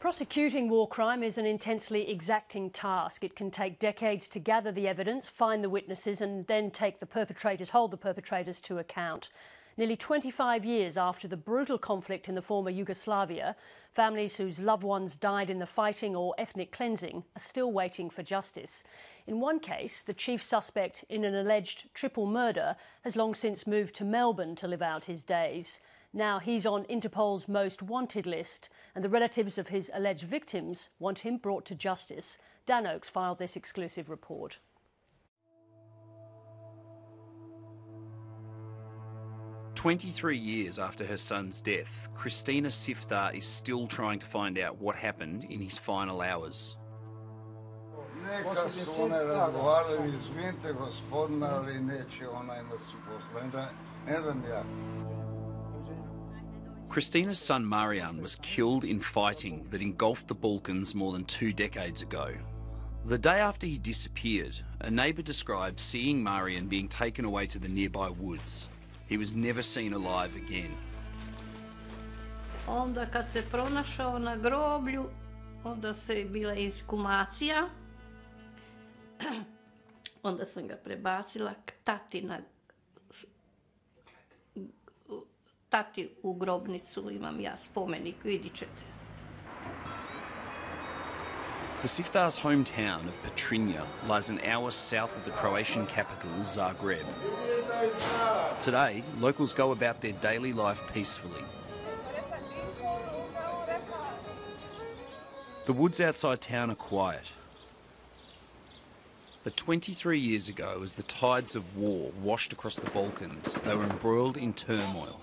Prosecuting war crime is an intensely exacting task. It can take decades to gather the evidence, find the witnesses and then hold the perpetrators to account. Nearly 25 years after the brutal conflict in the former Yugoslavia, families whose loved ones died in the fighting or ethnic cleansing are still waiting for justice. In one case, the chief suspect in an alleged triple murder has long since moved to Melbourne to live out his days. Now he's on Interpol's most wanted list, and the relatives of his alleged victims want him brought to justice. Dan Oakes filed this exclusive report. "23 years after her son's death, Kristina Siftar is still trying to find out what happened in his final hours. Neka su one razgovarali, izvinite gospodina, ali neće ona imati posla. Ne znam ja. Kristina's son Marian was killed in fighting that engulfed the Balkans more than 2 decades ago. The day after he disappeared, a neighbour described seeing Marian being taken away to the nearby woods. He was never seen alive again. Onda kad se pronašao na groblju, onda se je bila ekshumacija. Onda sam ga prebacila k tati u grobnicu, imam ja spomenik, vidit ćete. The Siftar's hometown of Petrinja lies an hour south of the Croatian capital, Zagreb. Today, locals go about their daily life peacefully. The woods outside town are quiet. But 23 years ago, as the tides of war washed across the Balkans, they were embroiled in turmoil.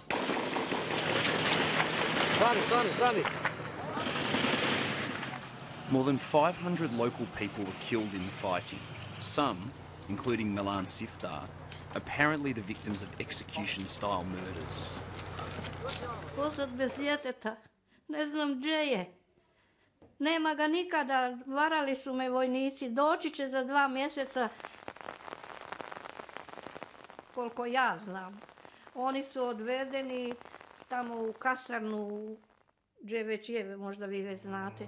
More than 500 local people were killed in the fighting. Some, including Milan Siftar, apparently the victims of execution-style murders. Pozad bez djeteta, ne znam gdje je. Nema ga nikada, varali su me vojnici, doći će za 2 mjeseca, koliko ja znam. Oni su odvedeni tamo u kasarnu, gdje već je, možda vi već znate.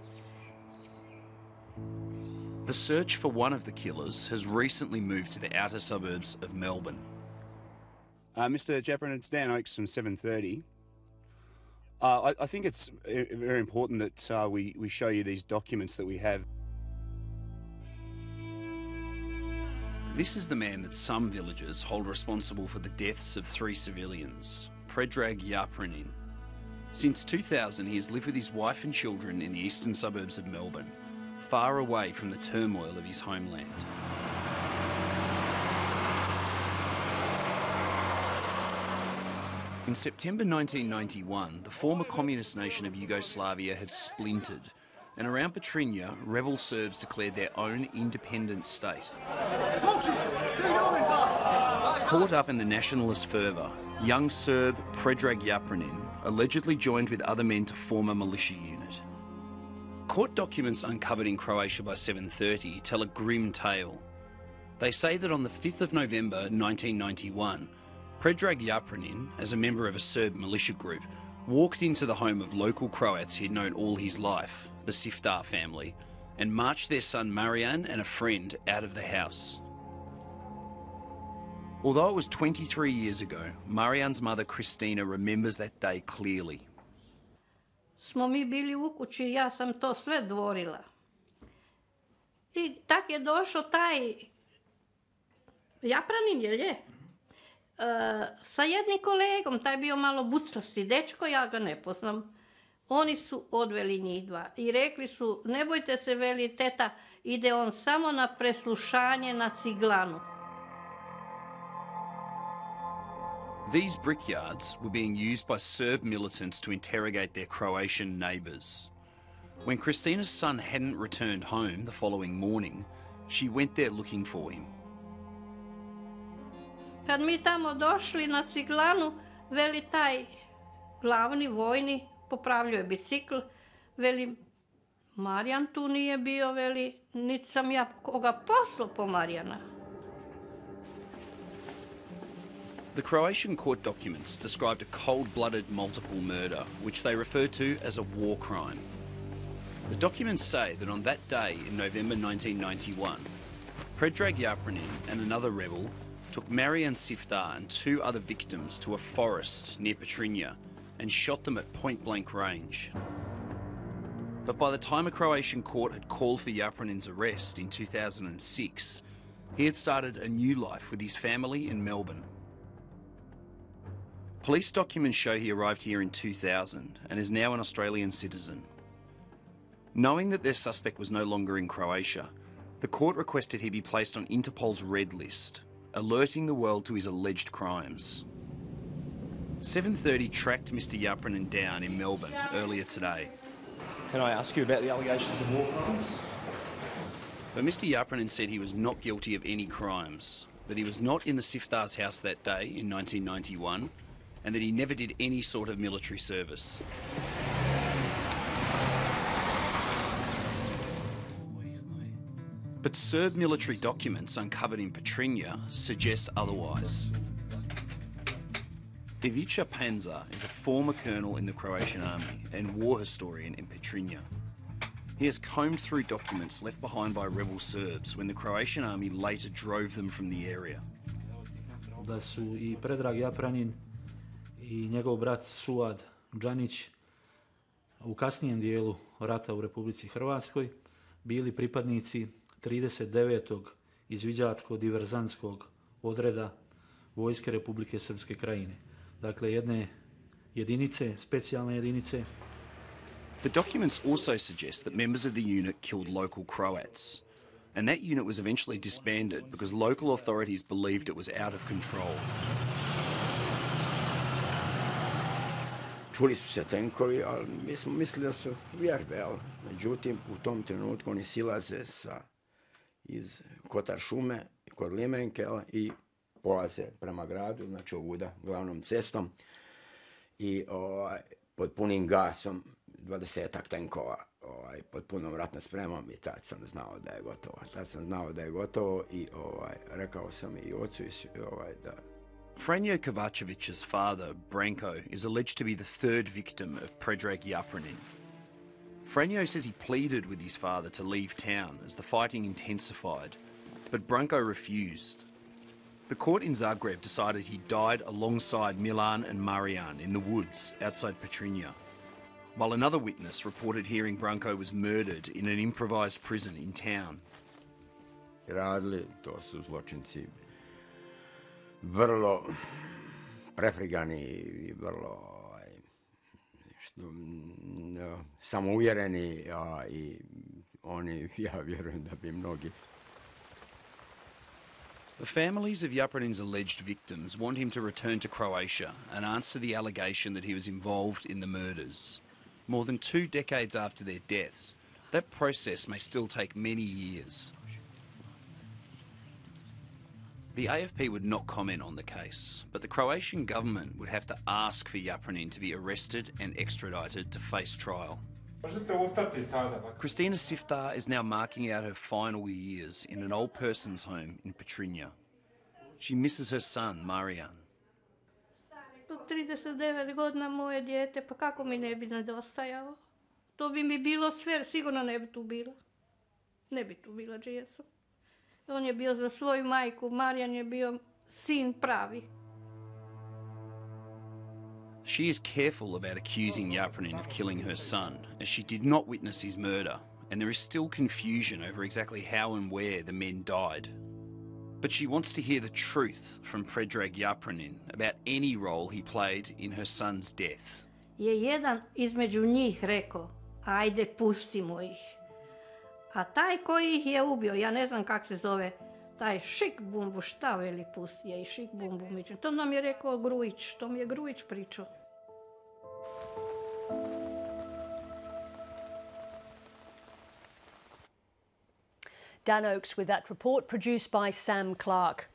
The search for one of the killers has recently moved to the outer suburbs of Melbourne. Mr. Jeprin, it's Dan Oakes from 7:30. I think it's very important that we show you these documents that we have. This is the man that some villagers hold responsible for the deaths of 3 civilians, Predrag Japrinin. Since 2000, he has lived with his wife and children in the eastern suburbs of Melbourne, far away from the turmoil of his homeland. In September 1991, the former communist nation of Yugoslavia had splintered, and around Petrinja, rebel Serbs declared their own independent state. Caught up in the nationalist fervour, young Serb Predrag Japrinin allegedly joined with other men to form a militia unit. Court documents uncovered in Croatia by 7:30 tell a grim tale. They say that on the 5th of November 1991, Predrag Japrinin, as a member of a Serb militia group, walked into the home of local Croats he'd known all his life, the Siftar family, and marched their son Marian and a friend out of the house. Although it was 23 years ago, Marian's mother Kristina remembers that day clearly. Smo mi bili u kući, ja sam to sve dvorila. I tak je došao taj Japranin, jel je? Sa jednim kolegom, taj bio malo bucasti dečko, ja ga ne poznam. Oni su odveli njih 2 i rekli su, ne bojte se, veli teta, ide on samo na preslušanje na ciglanu. These brickyards were being used by Serb militants to interrogate their Croatian neighbours. When Kristina's son hadn't returned home the following morning, she went there looking for him. Kad mi tamo došli na ciglanu, veli taj glavni vojni, popravljao je bicikl, veli Marijan tu nije bio, veli niti sam ja koga poslao po Marijana. The Croatian court documents described a cold-blooded multiple murder, which they referred to as a war crime. The documents say that on that day in November 1991, Predrag Yapranin and another rebel took Marian Siftar and 2 other victims to a forest near Petrinja and shot them at point-blank range. But by the time a Croatian court had called for Yapranin's arrest in 2006, he had started a new life with his family in Melbourne. Police documents show he arrived here in 2000 and is now an Australian citizen. Knowing that their suspect was no longer in Croatia, the court requested he be placed on Interpol's red list, alerting the world to his alleged crimes. 7:30 tracked Mr Yapranin down in Melbourne earlier today. Can I ask you about the allegations of war crimes? But Mr Yapranin said he was not guilty of any crimes, that he was not in the Siftar's house that day in 1991, and that he never did any sort of military service. But Serb military documents uncovered in Petrinja suggest otherwise. Ivica Panza is a former colonel in the Croatian army and war historian in Petrinja. He has combed through documents left behind by rebel Serbs when the Croatian army later drove them from the area. Da su I Predrag Yapranin I njegov brat Suad Džanić u kasnijem dijelu rata u Republici Hrvatskoj bili pripadnici 39. izviđačko-diverzantskog odreda Vojske Republike Srpske Krajine. Dakle, jedne jedinice, specijalne jedinice. The documents also suggest that members of the unit killed local Croats, and that unit was eventually disbanded because local authorities believed it was out of control. Čuli su se tenkovi, ali mi smo mislili da su vježbe, međutim u tom trenutku oni silaze iz Kotar šume, kod Limenke I polaze prema gradu, znači ovuda glavnom cestom I pod punim gasom 20-ak tenkova pod punom ratnom spremom I tad sam znao da je gotovo. Tad sam znao da je gotovo I rekao sam I ocu da Franjo Kovačević's father, Branko, is alleged to be the 3rd victim of Predrag Yapranin. Franjo says he pleaded with his father to leave town as the fighting intensified, but Branko refused. The court in Zagreb decided he died alongside Milan and Marijan in the woods outside Petrinja, while another witness reported hearing Branko was murdered in an improvised prison in town. radili, to su zločinci vrlo prefrigani I vrlo samouvjereni I oni, ja vjerujem da bi mnogi. The families of Yapranin's alleged victims want him to return to Croatia and answer the allegation that he was involved in the murders. More than 2 decades after their deaths, that process may still take many years. The AFP would not comment on the case, but the Croatian government would have to ask for Yapranin to be arrested and extradited to face trial. Kristina Siftar is now marking out her final years in an old person's home in Petrinja. She misses her son, Marijan. 39 godina moje dijete, pa kako mi ne bi nedostajalo? To bi mi bilo sve, sigurno ne bi tu bila. Ne bi tu bila čija sam. On je bio za svoju majku, Marijan je bio sin pravi. She is careful about accusing Yapranin of killing her son, as she did not witness his murder, and there is still confusion over exactly how and where the men died. But she wants to hear the truth from Predrag Yapranin about any role he played in her son's death. Je jedan između njih rekao, ajde pustimo ih. A taj koji ih je ubio, ja ne znam kak se zove, taj Šik Bumbu, šta veli pustije I Šik Bumbu, to nam je rekao Grujić, to mi je Grujić pričao. Dan Oakes with that report produced by Sam Clark.